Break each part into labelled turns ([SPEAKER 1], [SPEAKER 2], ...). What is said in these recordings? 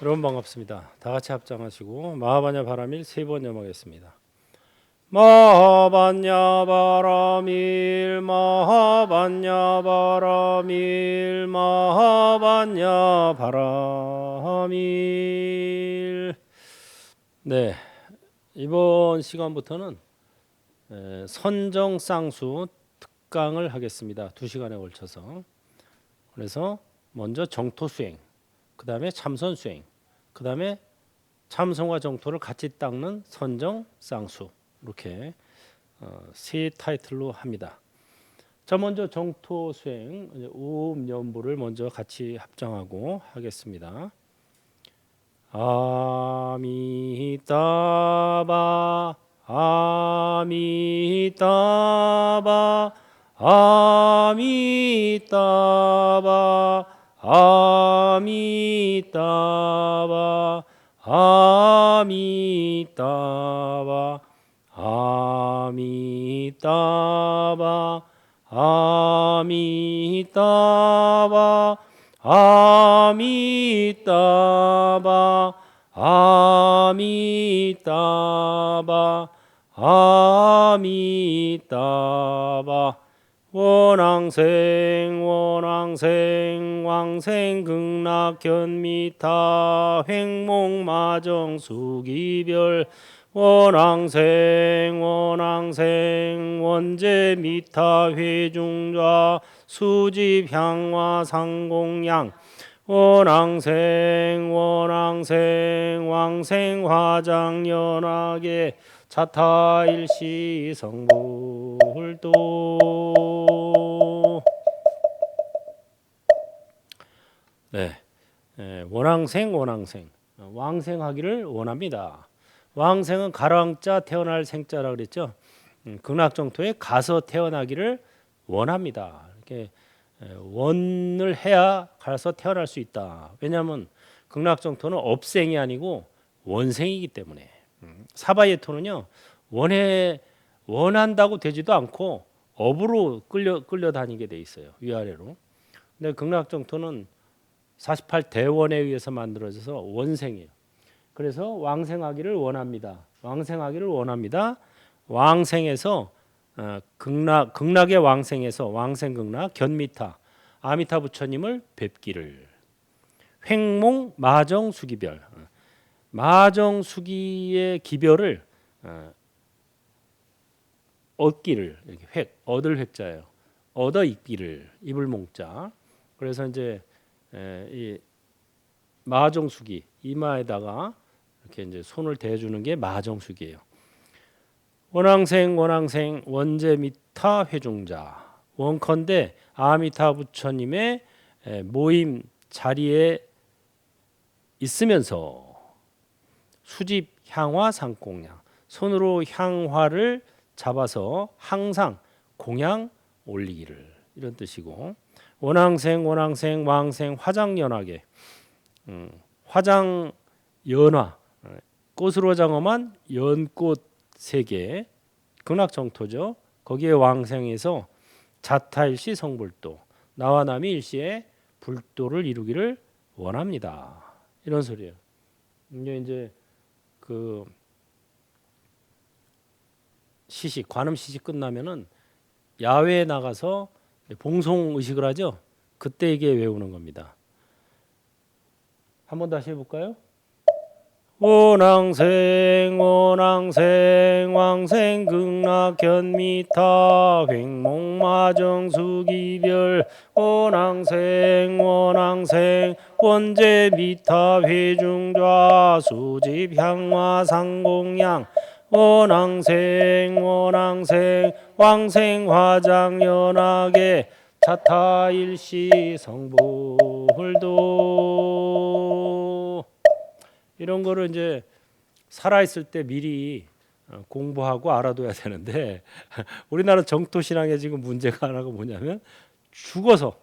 [SPEAKER 1] 여러분 반갑습니다. 다 같이 합장하시고 마하반야 바라밀 3번 염하겠습니다. 마하반야 바라밀 마하반야 바라밀 마하반야 바라밀. 네, 이번 시간부터는 선정쌍수 특강을 하겠습니다. 2시간에 걸쳐서. 그래서 먼저 정토 수행, 그 다음에 참선 수행, 그 다음에 참선과 정토를 같이 닦는 선정 쌍수, 이렇게 세 타이틀로 합니다. 자, 먼저 정토 수행, 오음 연부를 먼저 같이 합장하고 하겠습니다. 아미따바 아미따바 아미따바 아미따바 아미따바 아미따바 아미따바 아미따바 아미따바 아미따바 원앙생 원앙생 왕생극락견미타 횡몽마정수기별 원앙생 원앙생 원제미타 회중좌 수집향화상공양 원앙생 원앙생 왕생화장연하게 자타일시 성불도. 네, 원앙생 원앙생 왕생하기를 원합니다. 왕생은 가랑자 태어날 생자라 그랬죠. 극락정토에 가서 태어나기를 원합니다. 이렇게 원을 해야 가서 태어날 수 있다. 왜냐하면 극락정토는 업생이 아니고 원생이기 때문에. 사바예토는요, 원한다고 되지도 않고 업으로 끌려다니게 돼 있어요, 위아래로. 근데 극락정토는 48대원에 의해서 만들어져서 원생이에요. 그래서 왕생하기를 원합니다. 왕생하기를 원합니다. 왕생에서 극락의 왕생에서 왕생극락 견미타 아미타 부처님을 뵙기를. 횡몽 마정수기별, 마정수기의 기별을 얻기를, 이렇게 얻을 획자예요. 얻어 있기를, 이불몽자. 그래서 이제 이 마정수기, 이마에다가 이렇게 이제 손을 대주는 게 마정수기예요. 원앙생 원앙생 원제미타 회중자, 원컨대 아미타 부처님의 모임 자리에 있으면서 수집 향화 상공양, 손으로 향화를 잡아서 항상 공양 올리기를, 이런 뜻이고, 원앙생 원앙생 왕생 화장연하게, 화장 연화, 꽃으로 장엄한 연꽃 세계, 극락정토죠. 거기에 왕생에서 자타일시 성불도, 나와 남이 일시에 불도를 이루기를 원합니다. 이런 소리예요. 이제 그 시식, 관음 시식 끝나면은 야외에 나가서 봉송 의식을 하죠. 그때 이게 외우는 겁니다. 한 번 다시 해볼까요? 원앙생 원앙생 왕생극락견미타 횡몽마정수기별 원앙생 원앙생 원제미타 회중좌 수집향화상공양 원앙생 원앙생 왕생화장연하게 자타일시 성불도. 이런 거를 이제 살아있을 때 미리 공부하고 알아둬야 되는데 우리나라 정토신앙에 지금 문제가 하나가 뭐냐면 죽어서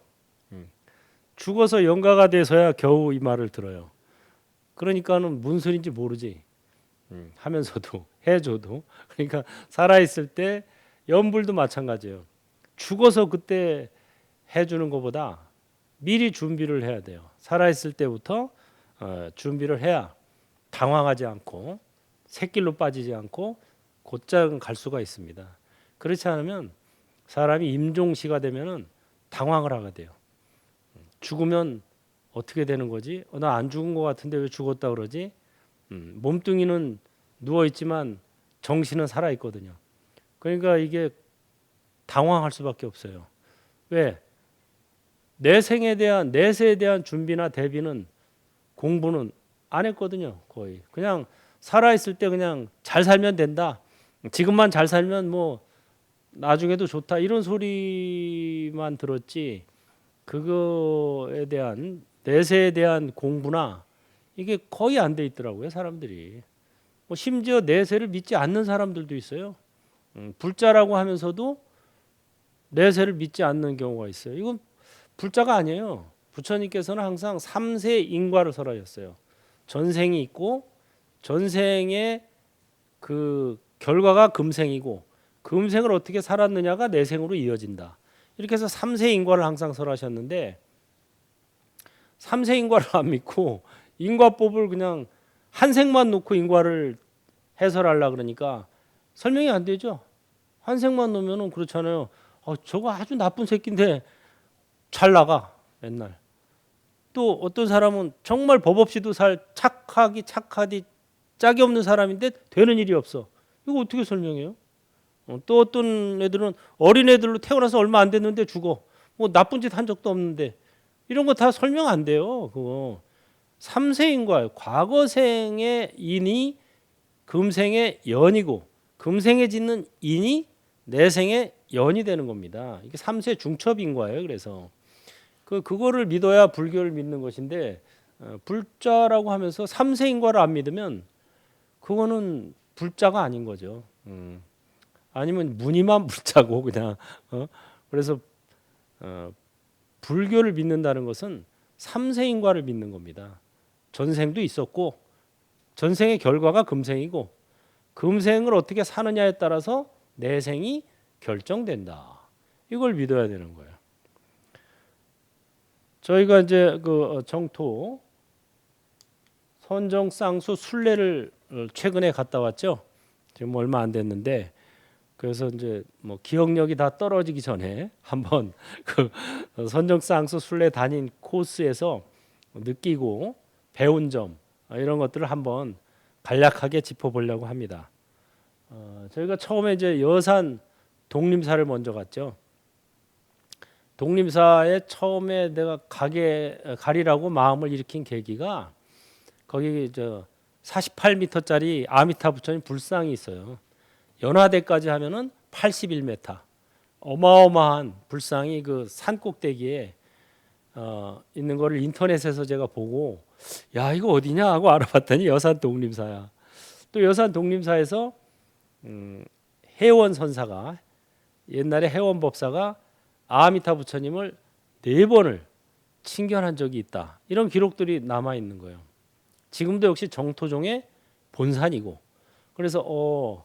[SPEAKER 1] 영가가 돼서야 겨우 이 말을 들어요. 그러니까는 무슨 소리인지 모르지. 하면서도 해줘도. 그러니까 살아있을 때 연불도 마찬가지예요. 죽어서 그때 해주는 것보다 미리 준비를 해야 돼요. 살아있을 때부터 준비를 해야 당황하지 않고 새길로 빠지지 않고 곧장 갈 수가 있습니다. 그렇지 않으면 사람이 임종시가 되면은 당황을 하게 돼요. 죽으면 어떻게 되는 거지? 나 안 죽은 것 같은데 왜 죽었다 그러지? 몸뚱이는 누워 있지만 정신은 살아 있거든요. 그러니까 이게 당황할 수밖에 없어요. 왜? 내세에 대한 준비나 대비는 공부는 안 했거든요. 거의 그냥 살아 있을 때 그냥 잘 살면 된다. 지금만 잘 살면 뭐 나중에도 좋다 이런 소리만 들었지. 그거에 대한 내세에 대한 공부나 이게 거의 안 돼 있더라고요, 사람들이. 뭐 심지어 내세를 믿지 않는 사람들도 있어요. 불자라고 하면서도 내세를 믿지 않는 경우가 있어요. 이건 불자가 아니에요. 부처님께서는 항상 삼세 인과를 설하셨어요. 전생이 있고 전생의 그 결과가 금생이고 금생을 어떻게 살았느냐가 내생으로 이어진다. 이렇게 해서 삼세 인과를 항상 설하셨는데 삼세 인과를 안 믿고 인과법을 그냥 한 생만 놓고 인과를 해설하려 그러니까 설명이 안 되죠. 한 생만 놓으면은 그렇잖아요. 저거 아주 나쁜 새끼인데 잘 나가 맨날. 또 어떤 사람은 정말 법 없이도 착하디 짝이 없는 사람인데 되는 일이 없어. 이거 어떻게 설명해요? 또 어떤 애들은 어린 애들로 태어나서 얼마 안 됐는데 죽어. 뭐 나쁜 짓 한 적도 없는데 이런 거 다 설명 안 돼요. 그거 삼세인과예요. 과거생의 인이 금생의 연이고 금생에 짓는 인이 내생의 연이 되는 겁니다. 이게 삼세 중첩인과예요. 그래서 그거를 믿어야 불교를 믿는 것인데 불자라고 하면서 삼세인과를 안 믿으면 그거는 불자가 아닌 거죠. 아니면 무늬만 불자고 그냥 그래서 불교를 믿는다는 것은 삼세인과를 믿는 겁니다. 전생도 있었고 전생의 결과가 금생이고 금생을 어떻게 사느냐에 따라서 내생이 결정된다. 이걸 믿어야 되는 거예요. 저희가 이제 그 정토 선정쌍수 순례를 최근에 갔다 왔죠. 지금 얼마 안 됐는데 그래서 이제 뭐 기억력이 다 떨어지기 전에 한번 그 선정쌍수 순례 다닌 코스에서 느끼고 배운 점 이런 것들을 한번 간략하게 짚어보려고 합니다. 저희가 처음에 이제 여산 독림사를 먼저 갔죠. 독림사에 처음에 내가 가리라고 마음을 일으킨 계기가 거기 48m짜리 아미타 부처님 불상이 있어요. 연화대까지 하면은 81m. 어마어마한 불상이 그 산 꼭대기에 있는 거를 인터넷에서 제가 보고 야 이거 어디냐 하고 알아봤더니 여산 독림사야. 또 여산 독림사에서 해원 선사가 옛날에 해원 법사가 아미타 부처님을 4번을 칭견한 적이 있다. 이런 기록들이 남아 있는 거예요. 지금도 역시 정토종의 본산이고 그래서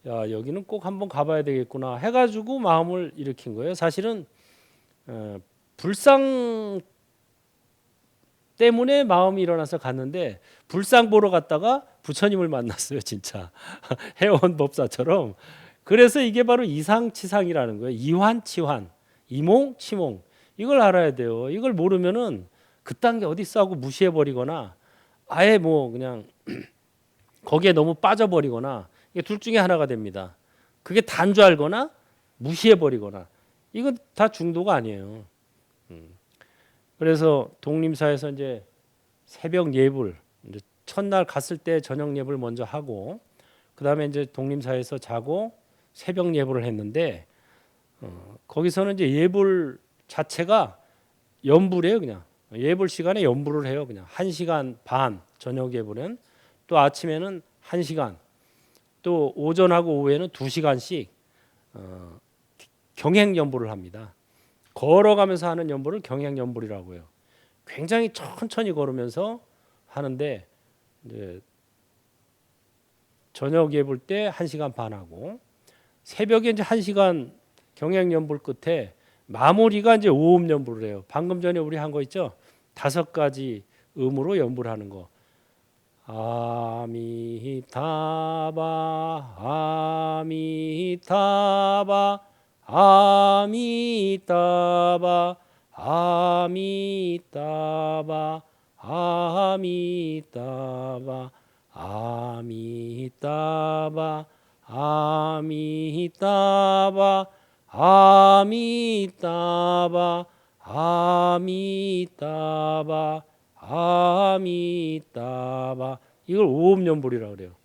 [SPEAKER 1] 야 여기는 꼭 한번 가봐야 되겠구나 해가지고 마음을 일으킨 거예요. 사실은 불상 때문에 마음이 일어나서 갔는데 불상 보러 갔다가 부처님을 만났어요. 진짜 해원 법사처럼. 그래서 이게 바로 이상치상이라는 거예요. 이환치환, 이몽치몽 이걸 알아야 돼요. 이걸 모르면은 그딴 게 어디 있어 하고 무시해버리거나 아예 뭐 그냥 거기에 너무 빠져버리거나 이게 둘 중에 하나가 됩니다. 그게 다인 줄 알거나 무시해버리거나 이건 다 중도가 아니에요. 그래서 독림사에서 이제 새벽 예불 이제 첫날 갔을 때 저녁 예불 먼저 하고 그 다음에 이제 독림사에서 자고 새벽 예불을 했는데 거기서는 이제 예불 자체가 연불이에요. 그냥 예불 시간에 연불을 해요. 그냥 1시간 반 저녁 예불은 또 아침에는 1시간 또 오전하고 오후에는 2시간씩 경행 연불을 합니다. 걸어가면서 하는 연불을 경행 연불이라고 해요. 굉장히 천천히 걸으면서 하는데 이제 저녁 예불 때 1시간 반 하고 새벽에 이제 1시간 경행 연불 끝에 마무리가 이제 오음 연불을 해요. 방금 전에 우리 한 거 있죠? 5가지 음으로 연부를 하는 거. 아미타바 아미타바 아미타바 아미타바 아미타바 아미타바 아미타바 아미타바 아미타바 아미타바. 이걸 오음연불이라고 그래요.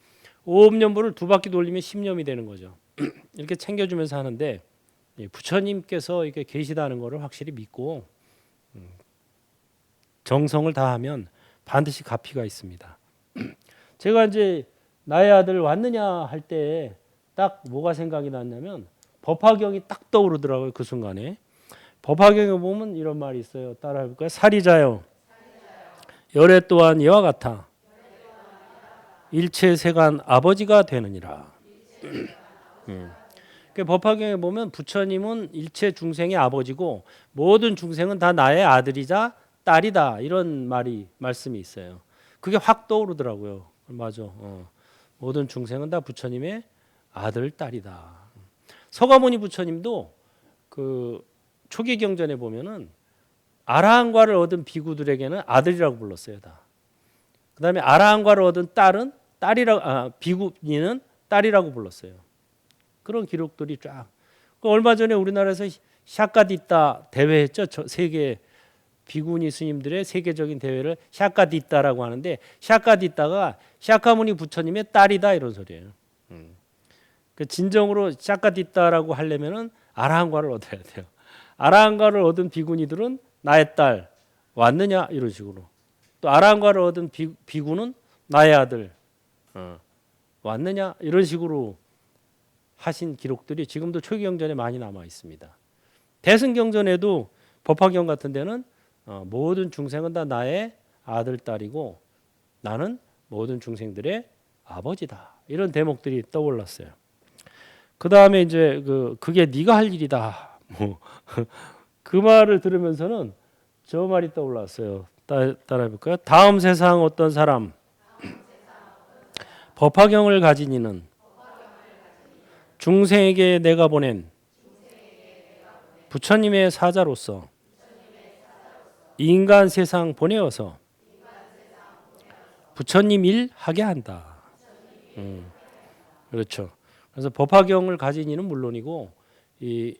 [SPEAKER 1] 오음연불을 두 바퀴 돌리면 10년이 되는 거죠. 이렇게 챙겨주면서 하는데 부처님께서 이렇게 계시다는 것을 확실히 믿고 정성을 다하면 반드시 갚이가 있습니다. 제가 이제 나의 아들 왔느냐 할 때 딱 뭐가 생각이 났냐면 법화경이 딱 떠오르더라고요. 그 순간에 법화경에 보면 이런 말이 있어요. 따라해볼까요? 살이자요 열애 또한 이와 같아 일체 세간 아버지가 되느니라. 그 법화경에 보면 부처님은 일체 중생의 아버지고 모든 중생은 다 나의 아들이자 딸이다, 이런 말씀이 있어요. 그게 확 떠오르더라고요. 맞아. 모든 중생은 다 부처님의 아들, 딸이다. 서가모니 부처님도 그 초기 경전에 보면은 아라한과를 얻은 비구들에게는 아들이라고 불렀어요, 다. 그다음에 아라한과를 얻은 딸은 비구니는 딸이라고 불렀어요. 그런 기록들이 쫙. 얼마 전에 우리나라에서 샤카디타 대회 했죠. 세계 비구니 스님들의 세계적인 대회를 샤카디타라고 하는데, 샤카디타가 샤카무니 부처님의 딸이다, 이런 소리예요. 그 진정으로 샤카디타라고 하려면은 아라한과를 얻어야 돼요. 아라한과를 얻은 비구니들은 나의 딸 왔느냐, 이런 식으로. 또 아라한과를 얻은 비구는 나의 아들 왔느냐, 이런 식으로 하신 기록들이 지금도 초기경전에 많이 남아 있습니다. 대승경전에도 법화경 같은 데는 모든 중생은 다 나의 아들, 딸이고 나는 모든 중생들의 아버지다, 이런 대목들이 떠올랐어요. 그 다음에 이제 그게 네가 할 일이다. 그 말을 들으면서는 저 말이 떠올랐어요. 따라해볼까요? 다음 세상 어떤 사람 법화경을 가진 이는 중생에게 내가 보낸 부처님의 사자로서 인간 세상 보내어서 부처님 일 하게 한다. 그렇죠. 그래서 법화경을 가진 이는 물론이고 이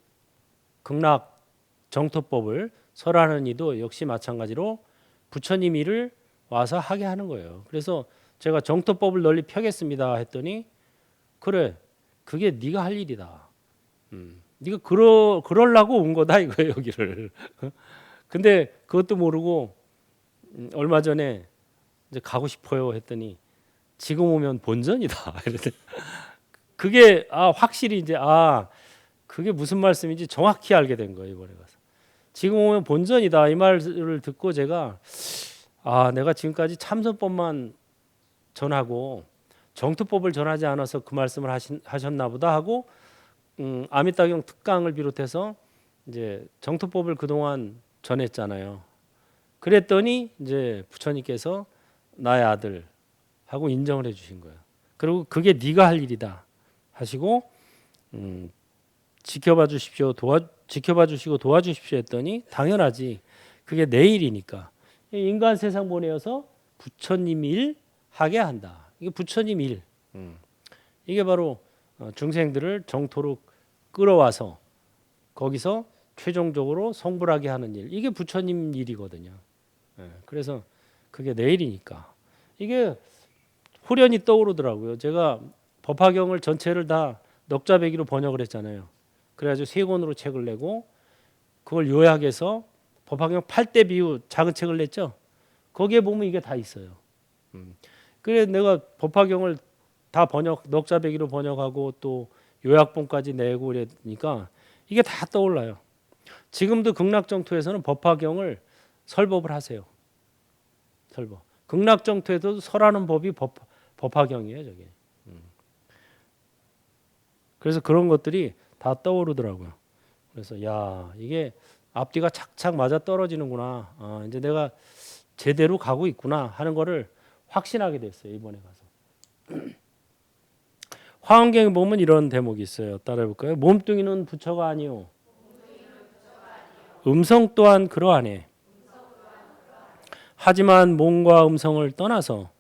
[SPEAKER 1] 극락 정토법을 설하는 이도 역시 마찬가지로 부처님 일을 와서 하게 하는 거예요. 그래서 제가 정토법을 널리 펴겠습니다 했더니, 그래, 그게 네가 할 일이다. 네가 그러려고 온 거다, 이거예요, 여기를. 근데 그것도 모르고 얼마 전에 이제 가고 싶어요 했더니 지금 오면 본전이다. 그게 확실히 이제 그게 무슨 말씀인지 정확히 알게 된 거예요, 이번에 가서. 지금 오면 본전이다, 이 말을 듣고 제가 내가 지금까지 참선법만 전하고 정토법을 전하지 않아서 그 말씀을 하셨나 보다 하고 아미따경 특강을 비롯해서 이제 정토법을 그동안 전했잖아요. 그랬더니 이제 부처님께서 나의 아들 하고 인정을 해주신 거예요. 그리고 그게 네가 할 일이다 하시고 지켜봐 주시고 도와주십시오 했더니, 당연하지, 그게 내 일이니까 인간 세상 보내어서 부처님 일 하게 한다. 이게 부처님 일. 이게 바로 중생들을 정토로 끌어와서 거기서 최종적으로 성불하게 하는 일, 이게 부처님 일이거든요. 그래서 그게 내 일이니까 이게 후련히 떠오르더라고요. 제가 법화경을 전체를 다 넉자배기로 번역을 했잖아요. 그래가지고 3권으로 책을 내고 그걸 요약해서 법화경 8대 비유 작은 책을 냈죠. 거기에 보면 이게 다 있어요. 그래 내가 법화경을 다 넉자배기로 번역하고 또 요약본까지 내고 그러니까 이게 다 떠올라요. 지금도 극락정토에서는 법화경을 설법을 하세요. 설법. 극락정토에도 설하는 법이 법화경이에요, 저게. 그래서 그런 것들이 다 떠오르더라고요. 그래서 이게 앞뒤가 착착 맞아 떨어지는구나. 이제 내가 제대로 가고 있구나 하는 거를 확신하게 됐어요. 이번에 가서. 화엄경에 보면 이런 대목이 있어요. 따라해 볼까요? 몸뚱이는 부처가 아니요 음성 또한 그러하네. 하지만 몸과 음성을 떠나서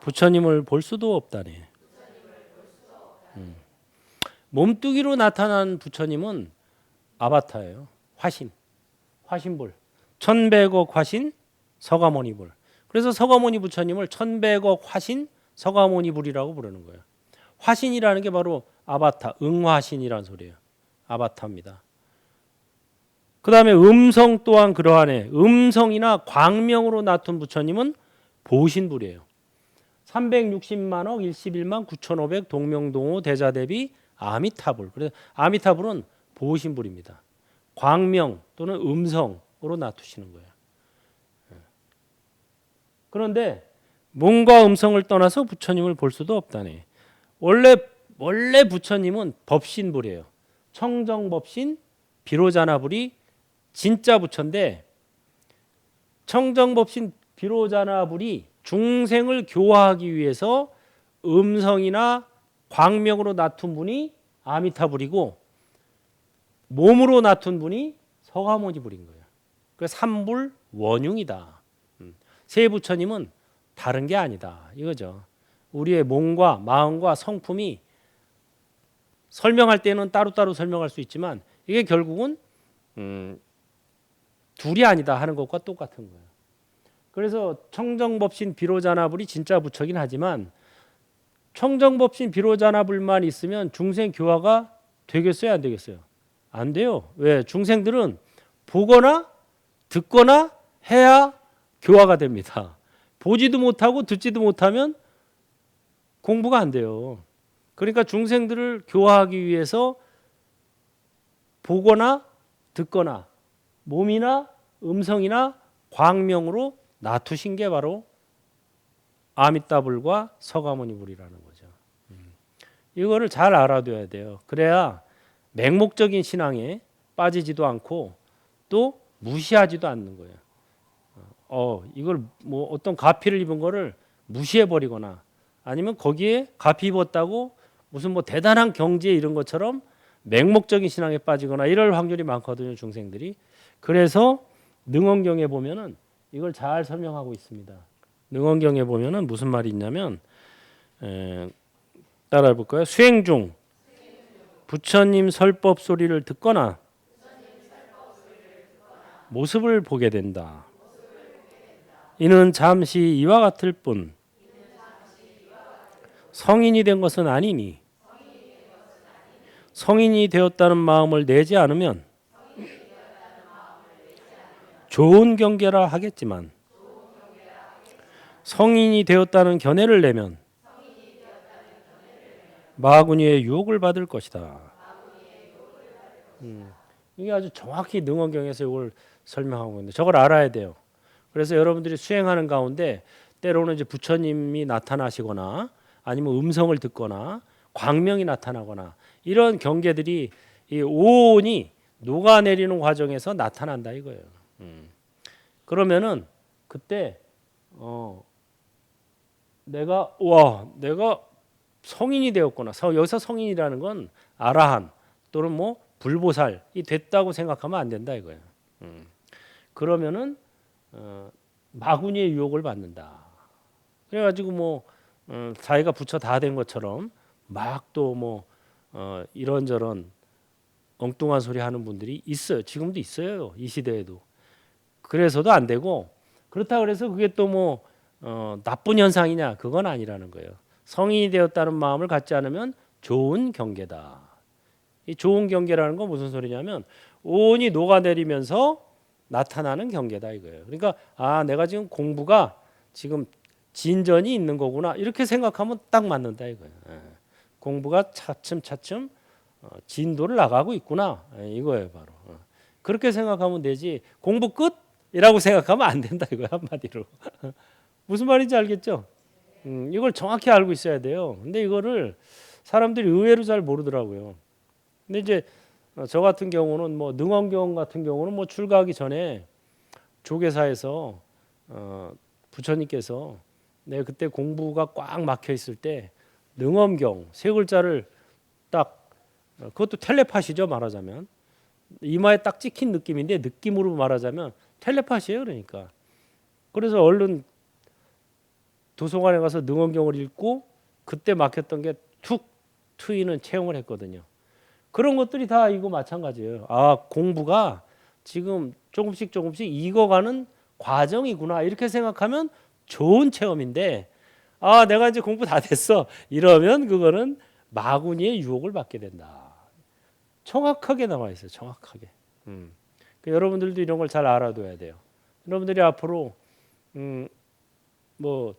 [SPEAKER 1] 부처님을 볼 수도 없다네. 몸뚱이로 나타난 부처님은 아바타예요. 화신, 화신불. 천백억 화신 서가모니불. 그래서 서가모니 부처님을 천백억 화신 서가모니불이라고 부르는 거예요. 화신이라는 게 바로 아바타, 응화신이라는 소리예요. 아바타입니다. 그 다음에 음성 또한 그러하네. 음성이나 광명으로 나툰 부처님은 보신불이에요. 360만억 11만 9,500 동명동호 대자대비 아미타불. 그래서 아미타불은 보신불입니다. 광명 또는 음성으로 나투시는 거예요. 그런데 몸과 음성을 떠나서 부처님을 볼 수도 없다네. 원래 부처님은 법신불이에요. 청정법신 비로자나불이 진짜 부처인데 청정법신 비로자나불이 중생을 교화하기 위해서 음성이나 광명으로 나툰 분이 아미타불이고 몸으로 나툰 분이 서가모니불인 거예요. 그래서 삼불 원흉이다. 세 부처님은 다른 게 아니다. 이거죠. 우리의 몸과 마음과 성품이 설명할 때는 따로따로 설명할 수 있지만 이게 결국은 둘이 아니다 하는 것과 똑같은 거예요. 그래서 청정법신 비로자나불이 진짜 부처긴 하지만 청정법신 비로자나불만 있으면 중생 교화가 되겠어요? 안 되겠어요? 안 돼요. 왜? 중생들은 보거나 듣거나 해야 교화가 됩니다. 보지도 못하고 듣지도 못하면 공부가 안 돼요. 그러니까 중생들을 교화하기 위해서 보거나 듣거나 몸이나 음성이나 광명으로 나투신 게 바로 아미따불과 서가모니불이라는 거죠. 이거를 잘 알아둬야 돼요. 그래야 맹목적인 신앙에 빠지지도 않고 또 무시하지도 않는 거예요. 이걸 뭐 어떤 가피를 입은 거를 무시해 버리거나 아니면 거기에 가피 입었다고 무슨 뭐 대단한 경지에 이런 것처럼 맹목적인 신앙에 빠지거나 이럴 확률이 많거든요, 중생들이. 그래서 능언경에 보면은 이걸 잘 설명하고 있습니다. 능언경에 보면은 무슨 말이 있냐면 따라해 볼까요? 수행 중 부처님 설법 소리를 듣거나 모습을 보게 된다. 이는 잠시 이와 같을 뿐 성인이 된 것은 아니니 성인이 되었다는 마음을 내지 않으면 좋은 경계라 하겠지만 성인이 되었다는 견해를 내면 마구니의 유혹을 받을 것이다. 이게 아주 정확히 능언경에서 이걸 설명하고 있는데 저걸 알아야 돼요. 그래서 여러분들이 수행하는 가운데 때로는 이제 부처님이 나타나시거나 아니면 음성을 듣거나 광명이 나타나거나 이런 경계들이 이 오온이 녹아내리는 과정에서 나타난다 이거예요. 그러면은 그때 내가 성인이 되었구나. 여기서 성인이라는 건 아라한 또는 뭐 불보살이 됐다고 생각하면 안 된다 이거예요. 그러면은 마구니의 유혹을 받는다. 그래가지고 뭐 자기가 부처 다 된 것처럼 막 또 뭐 이런저런 엉뚱한 소리 하는 분들이 있어요. 지금도 있어요. 이 시대에도. 그래서도 안 되고 그렇다 그래서 그게 또 뭐 나쁜 현상이냐 그건 아니라는 거예요. 성인이 되었다는 마음을 갖지 않으면 좋은 경계다. 이 좋은 경계라는 건 무슨 소리냐면 온이 녹아내리면서 나타나는 경계다 이거예요. 그러니까 내가 지금 공부가 지금 진전이 있는 거구나 이렇게 생각하면 딱 맞는다 이거예요. 공부가 차츰차츰 진도를 나가고 있구나 이거예요 바로. 그렇게 생각하면 되지 공부 끝이라고 생각하면 안 된다 이거예요 한마디로. 무슨 말인지 알겠죠? 이걸 정확히 알고 있어야 돼요. 근데 이거를 사람들이 의외로 잘 모르더라고요. 근데 이제 저 같은 경우는 뭐 능언경 같은 경우는 뭐 출가하기 전에 조계사에서 부처님께서 내가 그때 공부가 꽉 막혀 있을 때 능엄경 세 글자를 딱 그것도 텔레파시죠 말하자면 이마에 딱 찍힌 느낌인데 느낌으로 말하자면 텔레파시예요 그러니까. 그래서 얼른 도서관에 가서 능엄경을 읽고 그때 막혔던 게 툭 트이는 체험을 했거든요. 그런 것들이 다 이거 마찬가지예요. 아 공부가 지금 조금씩 익어가는 과정이구나 이렇게 생각하면 좋은 체험인데 아 내가 이제 공부 다 됐어 이러면 그거는 마구니의 유혹을 받게 된다. 정확하게 나와 있어요. 정확하게. 그러니까 여러분들도 이런 걸 잘 알아둬야 돼요. 여러분들이 앞으로 뭐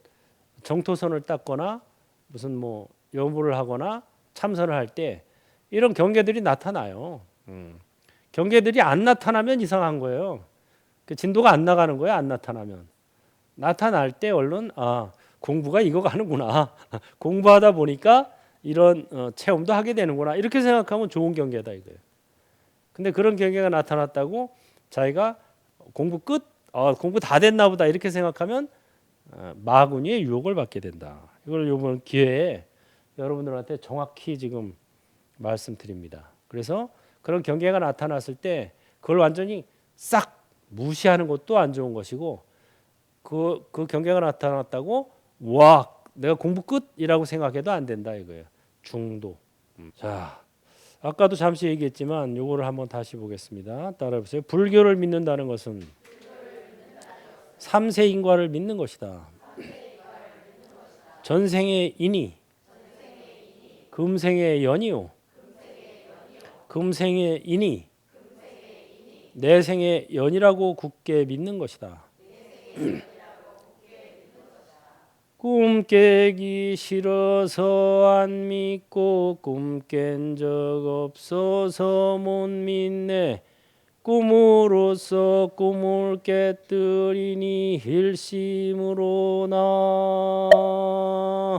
[SPEAKER 1] 정토선을 땄거나 무슨 뭐 연구를 하거나 참선을 할 때 이런 경계들이 나타나요. 경계들이 안 나타나면 이상한 거예요. 그 진도가 안 나가는 거예요. 안 나타나면. 나타날 때 얼른 아 공부가 이거 가는구나. 공부하다 보니까 이런 체험도 하게 되는구나. 이렇게 생각하면 좋은 경계다 이거예요. 근데 그런 경계가 나타났다고 자기가 공부 끝, 공부 다 됐나 보다 이렇게 생각하면 마구니의 유혹을 받게 된다. 이걸 이번 기회에 여러분들한테 정확히 지금 말씀드립니다. 그래서 그런 경계가 나타났을 때 그걸 완전히 싹 무시하는 것도 안 좋은 것이고 그 경계가 나타났다고 와 내가 공부 끝이라고 생각해도 안 된다 이거예요. 중도. 자 아까도 잠시 얘기했지만 요거를 한번 다시 보겠습니다. 따라해보세요. 불교를 믿는다는 것은 삼세인과를 믿는 것이다. 전생의 인이 금생의 연이요 금생의 인이 내생의 연이라고 굳게 믿는 것이다. 꿈 깨기 싫어서 안 믿고 꿈 깬 적 없어서 못 믿네. 꿈으로써 꿈을 깨뜨리니 일심으로 나무아미타불.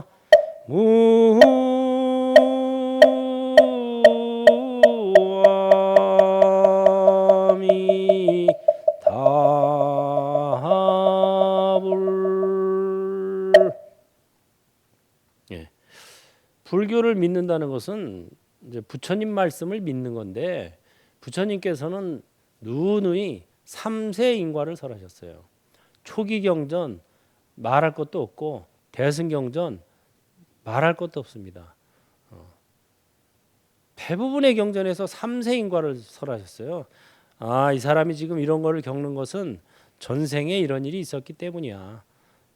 [SPEAKER 1] 예. 불교를 믿는다는 것은 이제 부처님 말씀을 믿는 건데 부처님께서는 누누이 삼세인과를 설하셨어요. 초기경전 말할 것도 없고 대승경전 말할 것도 없습니다. 대부분의 경전에서 삼세인과를 설하셨어요. 아, 이 사람이 지금 이런 거를 겪는 것은 전생에 이런 일이 있었기 때문이야.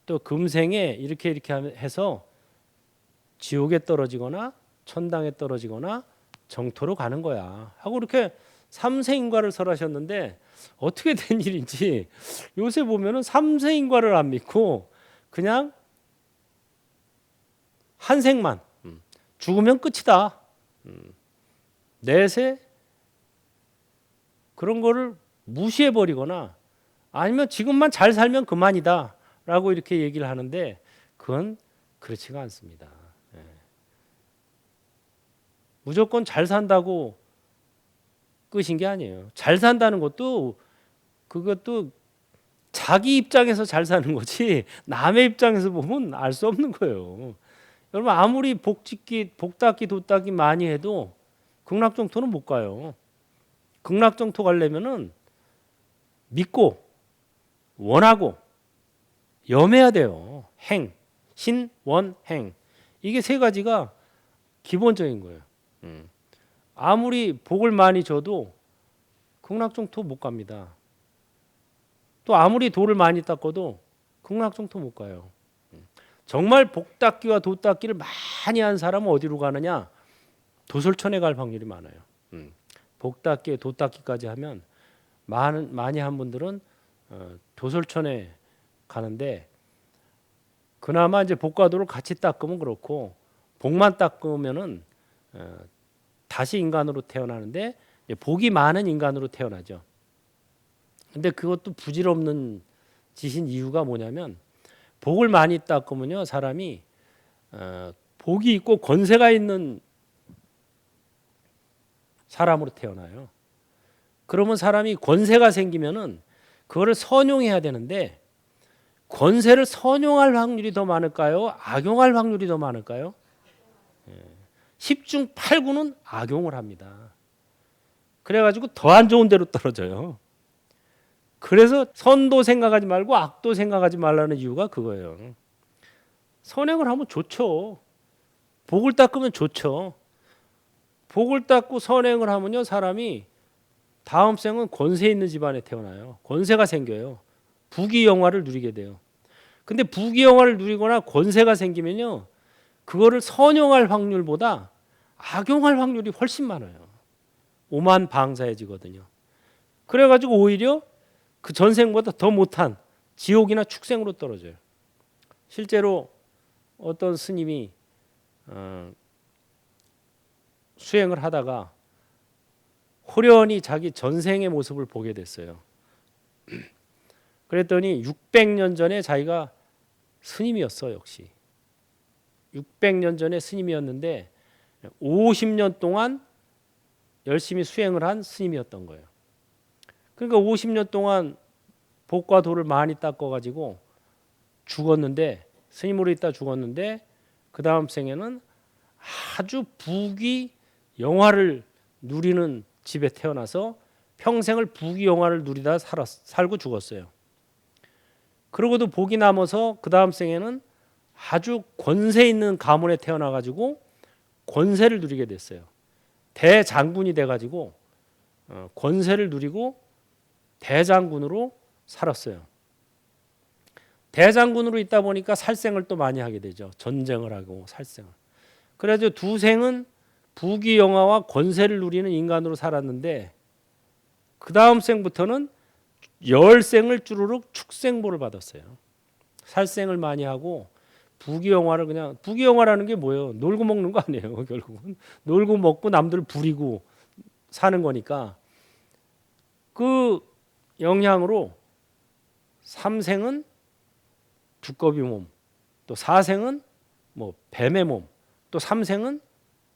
[SPEAKER 1] 또 금생에 이렇게 해서 지옥에 떨어지거나 천당에 떨어지거나 정토로 가는 거야 하고 이렇게 삼세인과를 설하셨는데 어떻게 된 일인지 요새 보면은 삼세인과를 안 믿고 그냥 한 생만 죽으면 끝이다. 내세 그런 거를 무시해 버리거나 아니면 지금만 잘 살면 그만이다 라고 이렇게 얘기를 하는데 그건 그렇지가 않습니다. 무조건 잘 산다고 끝인 게 아니에요. 잘 산다는 것도 그것도 자기 입장에서 잘 사는 거지 남의 입장에서 보면 알 수 없는 거예요. 여러분 아무리 복 닦기 도 닦기 많이 해도 극락정토는 못 가요. 극락정토 가려면은 믿고 원하고 염해야 돼요. 행, 신, 원, 행 이게 세 가지가 기본적인 거예요. 아무리 복을 많이 줘도 극락정토 못 갑니다. 또 아무리 도를 많이 닦아도 극락정토 못 가요. 정말 복 닦기와 도 닦기를 많이 한 사람은 어디로 가느냐? 도솔천에 갈 확률이 많아요. 복 닦기, 도 닦기까지 하면 많이 한 분들은 도솔천에 가는데 그나마 이제 복과 도를 같이 닦으면 그렇고 복만 닦으면은 다시 인간으로 태어나는데 복이 많은 인간으로 태어나죠. 근데 그것도 부질없는 짓인 이유가 뭐냐면 복을 많이 닦으면요 사람이 복이 있고 권세가 있는 사람으로 태어나요. 그러면 사람이 권세가 생기면은 그거를 선용해야 되는데 권세를 선용할 확률이 더 많을까요? 악용할 확률이 더 많을까요? 10중 8구는 악용을 합니다. 그래가지고 더 안 좋은 데로 떨어져요. 그래서 선도 생각하지 말고 악도 생각하지 말라는 이유가 그거예요. 선행을 하면 좋죠. 복을 닦으면 좋죠. 복을 닦고 선행을 하면요, 사람이 다음 생은 권세 있는 집안에 태어나요. 권세가 생겨요. 부귀영화를 누리게 돼요. 근데 부귀영화를 누리거나 권세가 생기면요, 그거를 선용할 확률보다 악용할 확률이 훨씬 많아요. 오만방사해지거든요. 그래가지고 오히려 그 전생보다 더 못한 지옥이나 축생으로 떨어져요. 실제로 어떤 스님이 수행을 하다가 호련히 자기 전생의 모습을 보게 됐어요. 그랬더니 600년 전에 자기가 스님이었어. 역시 600년 전에 스님이었는데 50년 동안 열심히 수행을 한 스님이었던 거예요. 그러니까 50년 동안 복과 도를 많이 닦아가지고 죽었는데, 스님으로 있다 죽었는데 그 다음 생에는 아주 부귀 영화를 누리는 집에 태어나서 평생을 부귀 영화를 누리다 살고 죽었어요. 그러고도 복이 남아서 그 다음 생에는 아주 권세 있는 가문에 태어나가지고 권세를 누리게 됐어요. 대장군이 돼가지고 권세를 누리고 대장군으로 살았어요. 대장군으로 있다 보니까 살생을 또 많이 하게 되죠. 전쟁을 하고 살생을. 그래서 두 생은 부귀영화와 권세를 누리는 인간으로 살았는데 그 다음 생부터는 열생을 쭈루룩 축생보를 받았어요. 살생을 많이 하고 부귀영화를 그냥, 부귀영화라는 게 뭐예요? 놀고 먹는 거 아니에요. 결국은 놀고 먹고 남들 부리고 사는 거니까 그 영향으로 3생은 두꺼비 몸, 또 4생은 뭐 뱀의 몸, 또 3생은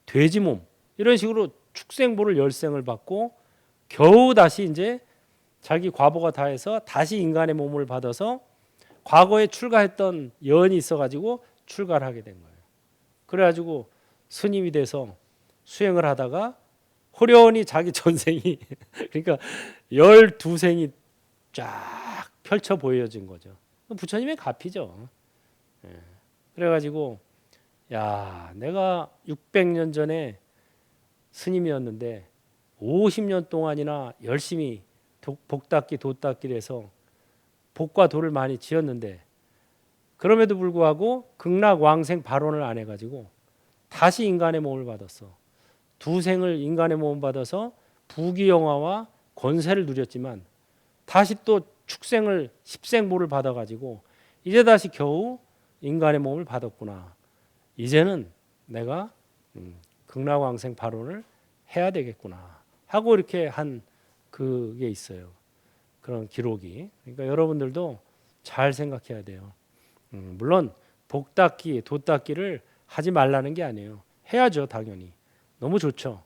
[SPEAKER 1] 돼지 몸, 이런 식으로 축생보를 열생을 받고 겨우 다시 이제 자기 과보가 다해서 다시 인간의 몸을 받아서 과거에 출가했던 연이 있어가지고 출가를 하게 된 거예요. 그래가지고 스님이 돼서 수행을 하다가 호련히 자기 전생이 그러니까 12생이 쫙 펼쳐 보여진 거죠. 부처님의 가피죠. 그래가지고 야, 내가 600년 전에 스님이었는데 50년 동안이나 열심히 복닦기 도닦기를 해서 복과 도를 많이 지었는데 그럼에도 불구하고 극락왕생 발원을 안 해가지고 다시 인간의 몸을 받았어. 두 생을 인간의 몸을 받아서 부귀영화와 권세를 누렸지만 다시 또 축생을 십생보를 받아가지고 이제 다시 겨우 인간의 몸을 받았구나. 이제는 내가 극락왕생 발원을 해야 되겠구나 하고 이렇게 한 그게 있어요. 그런 기록이. 그러니까 여러분들도 잘 생각해야 돼요. 물론 복닦기, 도닦기를 하지 말라는 게 아니에요. 해야죠, 당연히. 너무 좋죠.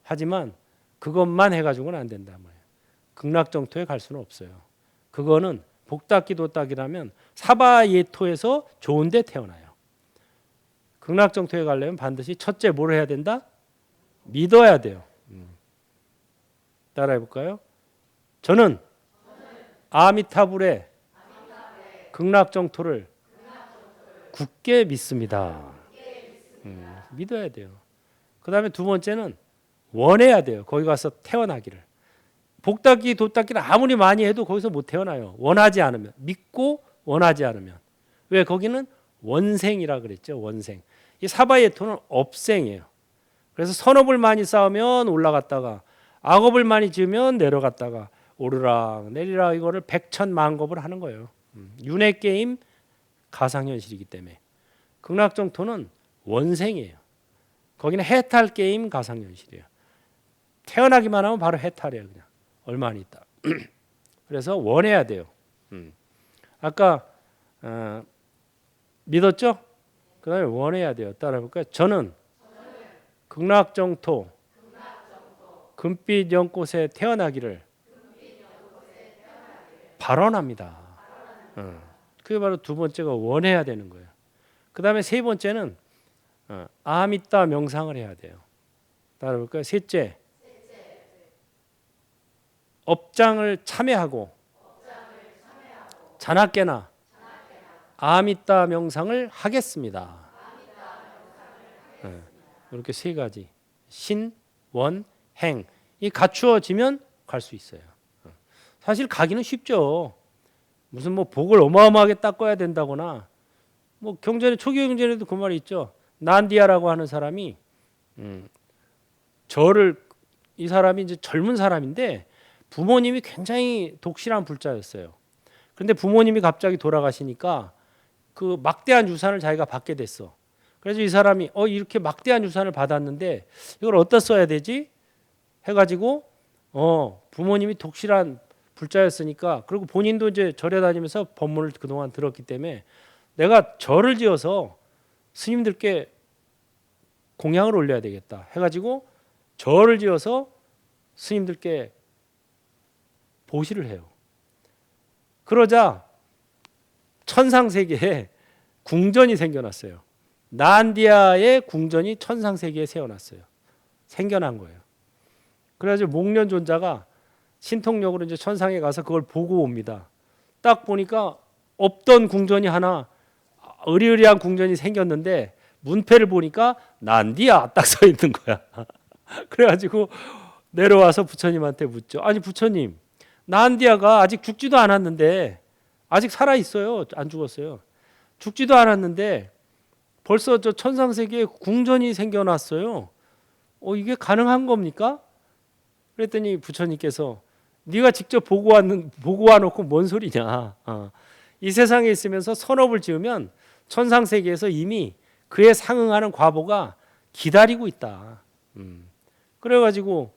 [SPEAKER 1] 하지만 그것만 해가지고는 안 된단 말이에요. 극락정토에 갈 수는 없어요. 그거는 복닦기, 도닦기라면 사바예토에서 좋은 데 태어나요. 극락정토에 가려면 반드시 첫째 뭘 해야 된다? 믿어야 돼요. 따라해 볼까요? 저는 아미타불의 극락정토를 굳게 믿습니다. 믿어야 돼요. 그 다음에 두 번째는 원해야 돼요. 거기 가서 태어나기를. 복닦기, 도닦기를 아무리 많이 해도 거기서 못 태어나요. 원하지 않으면. 믿고 원하지 않으면. 왜? 거기는 원생이라 그랬죠. 원생. 이 사바예토는 업생이에요. 그래서 선업을 많이 쌓으면 올라갔다가 악업을 많이 지으면 내려갔다가 오르락 내리락 이거를 백천만겁을 하는 거예요. 윤회 게임 가상현실이기 때문에. 극락정토는 원생이에요. 거기는 해탈 게임 가상현실이에요. 태어나기만 하면 바로 해탈이에요. 그냥 얼마나 있다. 그래서 원해야 돼요. 아까 믿었죠? 그 다음에 원해야 돼요. 따라해볼까요? 저는 극락정토 금빛 연꽃에 태어나기를 발언합니다. 그게 바로 두 번째가 원해야 되는 거예요. 그 다음에 세 번째는 아미따 명상을 해야 돼요. 따라볼까요? 셋째, 업장을 참회하고 자나깨나 아미따 명상을 하겠습니다. 이렇게 세 가지 신, 원, 행 이 갖추어지면 갈 수 있어요. 사실 가기는 쉽죠. 무슨 뭐 복을 어마어마하게 닦아야 된다거나 뭐 경전에 초기 경전에도 그 말이 있죠. 난디아라고 하는 사람이 저를 이 사람이 이제 젊은 사람인데 부모님이 굉장히 독실한 불자였어요. 그런데 부모님이 갑자기 돌아가시니까 그 막대한 유산을 자기가 받게 됐어. 그래서 이 사람이 이렇게 막대한 유산을 받았는데 이걸 어디다 써야 되지? 해가지고 부모님이 독실한 불자였으니까 그리고 본인도 이제 절에 다니면서 법문을 그동안 들었기 때문에 내가 절을 지어서 스님들께 공양을 올려야 되겠다 해가지고 절을 지어서 스님들께 보시를 해요. 그러자 천상세계에 궁전이 생겨났어요. 난디아의 궁전이 천상세계에 세워놨어요. 생겨난 거예요. 그래가지고 목련존자가 신통력으로 이제 천상에 가서 그걸 보고 옵니다. 딱 보니까 없던 궁전이 하나 으리으리한 궁전이 생겼는데 문패를 보니까 난디아 딱 써 있는 거야. 그래가지고 내려와서 부처님한테 묻죠. 아니 부처님, 난디아가 아직 죽지도 않았는데 아직 살아 있어요. 안 죽었어요. 죽지도 않았는데 벌써 저 천상세계에 궁전이 생겨났어요. 이게 가능한 겁니까? 그랬더니 부처님께서 네가 직접 보고 와놓고 뭔 소리냐. 이 세상에 있으면서 선업을 지으면 천상세계에서 이미 그에 상응하는 과보가 기다리고 있다. 그래가지고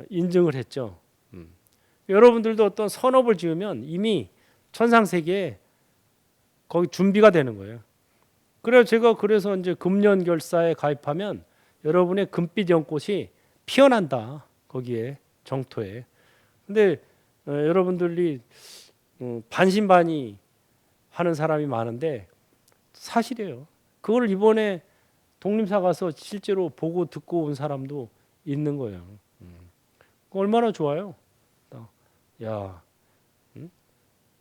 [SPEAKER 1] 인증을 했죠. 여러분들도 어떤 선업을 지으면 이미 천상세계에 거기 준비가 되는 거예요. 그래서 이제 금년결사에 가입하면 여러분의 금빛 연꽃이 피어난다. 거기에 정토에. 근데 여러분들이 반신반의 하는 사람이 많은데 사실이에요. 그걸 이번에 독림사 가서 실제로 보고 듣고 온 사람도 있는 거예요. 얼마나 좋아요. 야,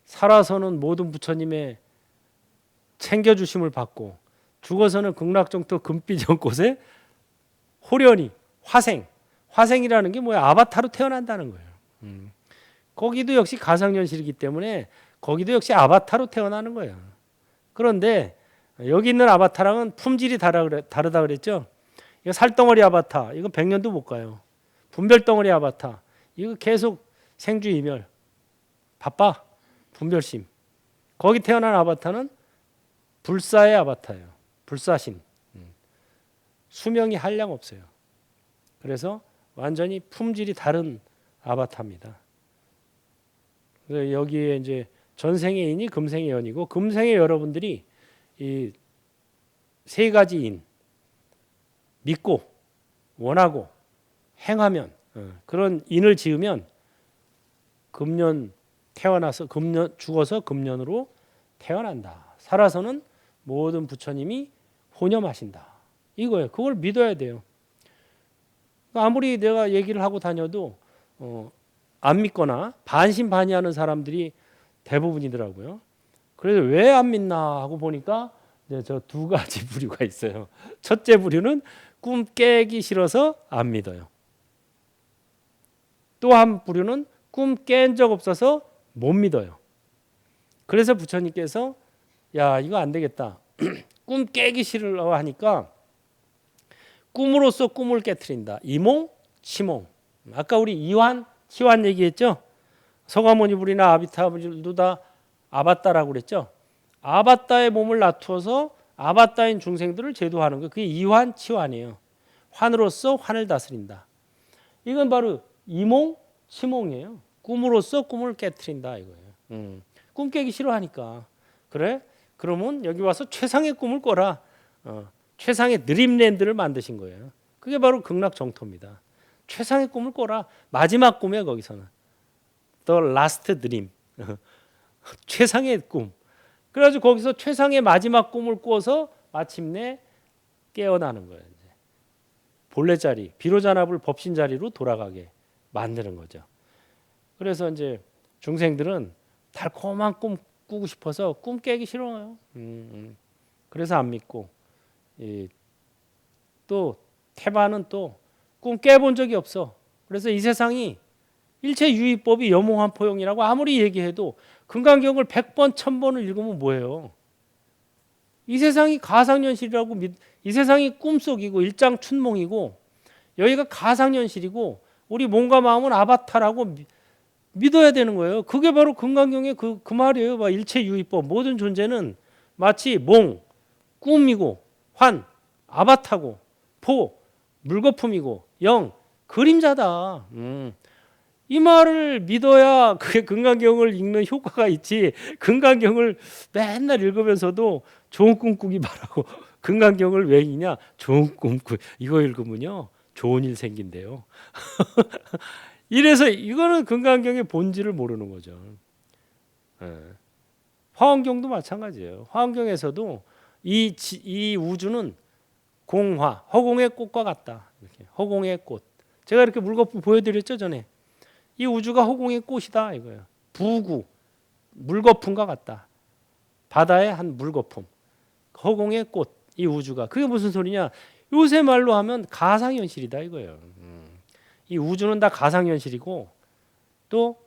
[SPEAKER 1] 살아서는 모든 부처님의 챙겨주심을 받고 죽어서는 극락정토 금빛 연꽃에 호련히 화생이라는 게 뭐야? 아바타로 태어난다는 거예요. 거기도 역시 가상현실이기 때문에 거기도 역시 아바타로 태어나는 거예요. 그런데 여기 있는 아바타랑은 품질이 다르다 그랬죠. 이거 살덩어리 아바타, 이거 100년도 못 가요. 분별덩어리 아바타, 이거 계속 생주이멸, 바빠, 분별심. 거기 태어난 아바타는 불사의 아바타예요. 불사신. 수명이 한량 없어요. 그래서 완전히 품질이 다른 아바타입니다. 그래서 여기에 이제 전생의 인이 금생의 연이고 금생의 여러분들이 이 세 가지 인 믿고 원하고 행하면 그런 인을 지으면 금년 태어나서 죽어서 금년으로 태어난다. 살아서는 모든 부처님이 혼염하신다. 이거예요. 그걸 믿어야 돼요. 아무리 내가 얘기를 하고 다녀도 안 믿거나 반신반의하는 사람들이 대부분이더라고요. 그래서 왜 안 믿나 하고 보니까 이제 저 두 가지 부류가 있어요. 첫째 부류는 꿈 깨기 싫어서 안 믿어요. 또 한 부류는 꿈 깬 적 없어서 못 믿어요. 그래서 부처님께서 야 이거 안 되겠다. 꿈 깨기 싫어 하니까 꿈으로써 꿈을 깨트린다. 이몽, 치몽. 아까 우리 이환, 치환 얘기했죠. 서가모니불이나 아비타불도 다 아바따라고 그랬죠. 아바따의 몸을 놔두어서 아바따인 중생들을 제도하는 거. 그게 이환, 치환이에요. 환으로서 환을 다스린다. 이건 바로 이몽, 치몽이에요. 꿈으로써 꿈을 깨트린다 이거예요. 꿈 깨기 싫어하니까. 그래? 그러면 여기 와서 최상의 꿈을 꿔라. 최상의 드림랜드를 만드신 거예요. 그게 바로 극락정토입니다. 최상의 꿈을 꿔라. 마지막 꿈이야 거기서는. The last dream. 최상의 꿈. 그래가지고 거기서 최상의 마지막 꿈을 꾸어서 마침내 깨어나는 거예요. 이제. 본래 자리, 비로자나불 법신 자리로 돌아가게 만드는 거죠. 그래서 이제 중생들은 달콤한 꿈 꾸고 싶어서 꿈 깨기 싫어요. 그래서 안 믿고 또 태반은 또 꿈 깨본 적이 없어. 그래서 이 세상이 일체 유의법이 염홍한 포용이라고 아무리 얘기해도 금강경을 100번 1000번을 읽으면 뭐예요? 이 세상이 가상현실이라고 이 세상이 꿈속이고 일장춘몽이고 여기가 가상현실이고 우리 몸과 마음은 아바타라고 믿어야 되는 거예요. 그게 바로 금강경의 그 말이에요. 막 일체 유의법 모든 존재는 마치 몽, 꿈이고 환, 아바타고 포, 물거품이고 영, 그림자다. 이 말을 믿어야 그게 금강경을 읽는 효과가 있지. 금강경을 맨날 읽으면서도 좋은 꿈 꾸기 바라고 금강경을 왜 읽냐? 좋은 꿈 이거 읽으면요 좋은 일 생긴대요. 이래서 이거는 금강경의 본질을 모르는 거죠. 화엄경도 마찬가지예요. 화엄경에서도 이 우주는 공화, 허공의 꽃과 같다. 이렇게 허공의 꽃. 제가 이렇게 물거품 보여드렸죠 전에. 이 우주가 허공의 꽃이다 이거예요. 부구, 물거품과 같다. 바다의 한 물거품. 허공의 꽃, 이 우주가. 그게 무슨 소리냐? 요새 말로 하면 가상현실이다 이거예요. 이 우주는 다 가상현실이고 또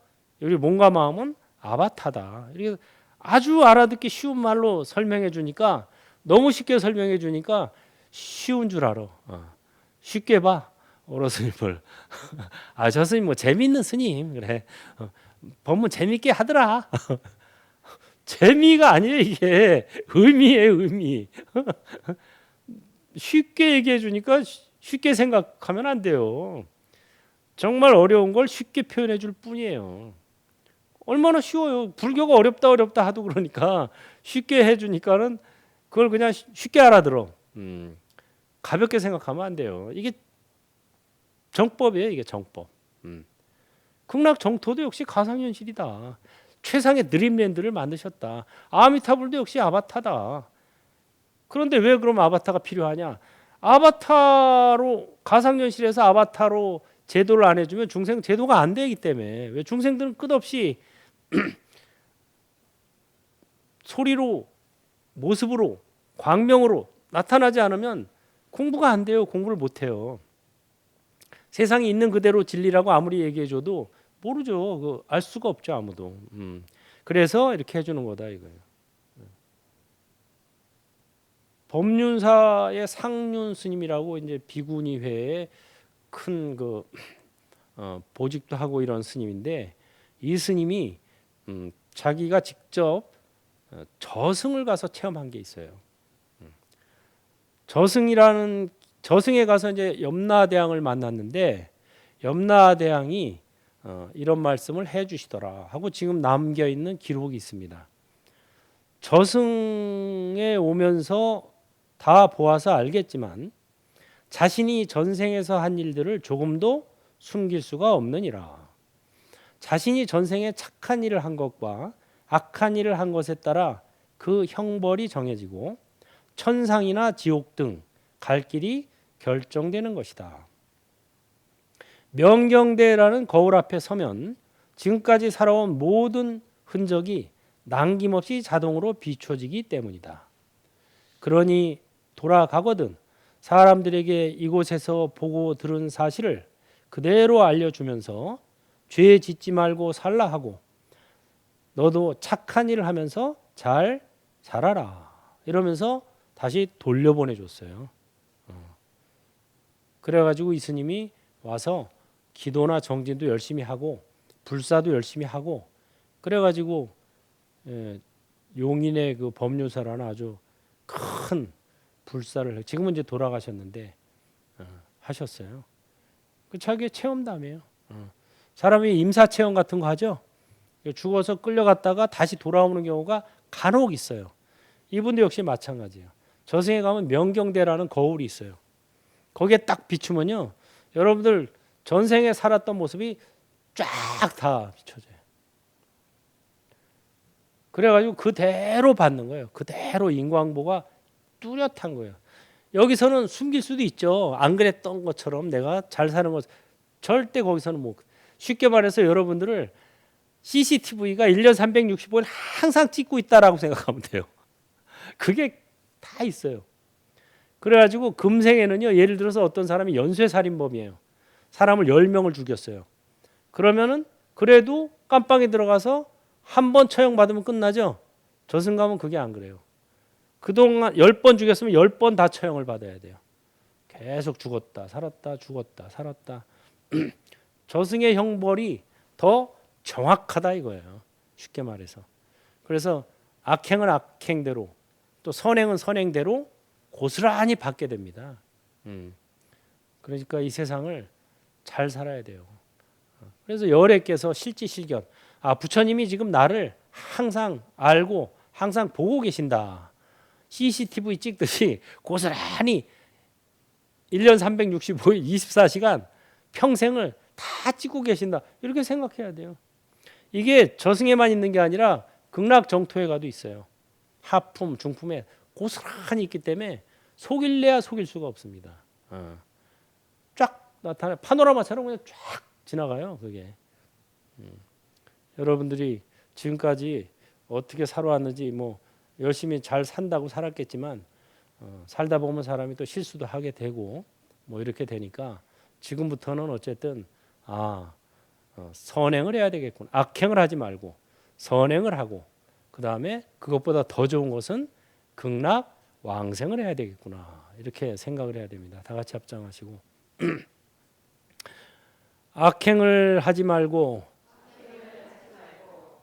[SPEAKER 1] 우리 몸과 마음은 아바타다. 이렇게 아주 알아듣기 쉬운 말로 설명해 주니까 너무 쉽게 설명해 주니까 쉬운 줄 알아. 쉽게 봐. 오로 스님을. 저 스님 뭐 재미있는 스님 그래. 법문 재미있게 하더라. 재미가 아니에요 이게. 의미예요 의미. 쉽게 얘기해 주니까 쉽게 생각하면 안 돼요. 정말 어려운 걸 쉽게 표현해 줄 뿐이에요. 얼마나 쉬워요. 불교가 어렵다 하도 그러니까 쉽게 해주니까는 그걸 그냥 쉽게 알아들어. 가볍게 생각하면 안 돼요. 이게 정법이에요. 이게 정법. 극락 정토도 역시 가상현실이다. 최상의 드림랜드를 만드셨다. 아미타불도 역시 아바타다. 그런데 왜 그럼 아바타가 필요하냐? 아바타로 가상현실에서 아바타로 제도를 안 해주면 중생 제도가 안 되기 때문에. 왜 중생들은 끝없이 소리로 모습으로 광명으로 나타나지 않으면 공부가 안 돼요. 공부를 못 해요. 세상에 있는 그대로 진리라고 아무리 얘기해줘도 모르죠. 알 수가 없죠 아무도. 그래서 이렇게 해주는 거다 이거예요. 법륜사의 상륜 스님이라고 이제 비구니회에 큰 보직도 하고 이런 스님인데 이 스님이 자기가 직접 저승을 가서 체험한 게 있어요. 저승에 가서 이제 염라대왕을 만났는데 염라대왕이 이런 말씀을 해주시더라 하고 지금 남겨 있는 기록이 있습니다. 저승에 오면서 다 보아서 알겠지만 자신이 전생에서 한 일들을 조금도 숨길 수가 없느니라. 자신이 전생에 착한 일을 한 것과 악한 일을 한 것에 따라 그 형벌이 정해지고 천상이나 지옥 등 갈 길이 결정되는 것이다. 명경대라는 거울 앞에 서면 지금까지 살아온 모든 흔적이 남김없이 자동으로 비춰지기 때문이다. 그러니 돌아가거든 사람들에게 이곳에서 보고 들은 사실을 그대로 알려주면서 죄 짓지 말고 살라 하고 너도 착한 일을 하면서 잘 살아라 이러면서 다시 돌려보내줬어요. 그래가지고 이 스님이 와서 기도나 정진도 열심히 하고 불사도 열심히 하고 그래가지고 용인의 그 법륜사라는 아주 큰 불사를 지금은 이제 돌아가셨는데 하셨어요. 그 자기의 체험담이에요. 사람이 임사 체험 같은 거 하죠. 죽어서 끌려갔다가 다시 돌아오는 경우가 간혹 있어요. 이분도 역시 마찬가지예요. 저승에 가면 명경대라는 거울이 있어요. 거기에 딱 비추면요, 여러분들 전생에 살았던 모습이 쫙 다 비춰져요. 그래가지고 그대로 받는 거예요. 그대로 인과응보가 뚜렷한 거예요. 여기서는 숨길 수도 있죠. 안 그랬던 것처럼 내가 잘 사는 것 절대 거기서는 뭐 쉽게 말해서 여러분들을 CCTV가 1년 365일 항상 찍고 있다라고 생각하면 돼요. 그게 다 있어요. 그래가지고 금생에는요, 예를 들어서 어떤 사람이 연쇄살인범이에요. 사람을 10명을 죽였어요. 그러면은 그래도 깜빵에 들어가서 한 번 처형받으면 끝나죠. 저승감은 그게 안 그래요. 그동안 10번 죽였으면 10번 다 처형을 받아야 돼요. 계속 죽었다 살았다 죽었다 살았다. 저승의 형벌이 더 정확하다 이거예요. 쉽게 말해서. 그래서 악행은 악행대로 또 선행은 선행대로 고스란히 받게 됩니다. 그러니까 이 세상을 잘 살아야 돼요. 그래서 열애께서 실지실견, 부처님이 지금 나를 항상 알고 항상 보고 계신다. CCTV 찍듯이 고스란히 1년 365일 24시간 평생을 다 찍고 계신다. 이렇게 생각해야 돼요. 이게 저승에만 있는 게 아니라 극락정토에 가도 있어요. 하품, 중품에 고스란히 있기 때문에 속일래야 속일 수가 없습니다. 쫙 나타나 파노라마처럼 그냥 쫙 지나가요. 그게 여러분들이 지금까지 어떻게 살아왔는지 뭐 열심히 잘 산다고 살았겠지만 살다 보면 사람이 또 실수도 하게 되고 뭐 이렇게 되니까 지금부터는 어쨌든 선행을 해야 되겠구나. 악행을 하지 말고 선행을 하고 그 다음에 그것보다 더 좋은 것은 극락 왕생을 해야 되겠구나. 이렇게 생각을 해야 됩니다. 다 같이 합장하시고 악행을 하지 말고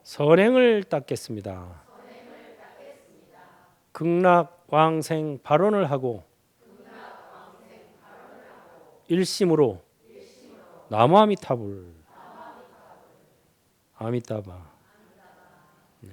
[SPEAKER 1] 선행을 닦겠습니다. 극락 왕생 발언을 하고 일심으로 나무 아미타불 아미타바. 네.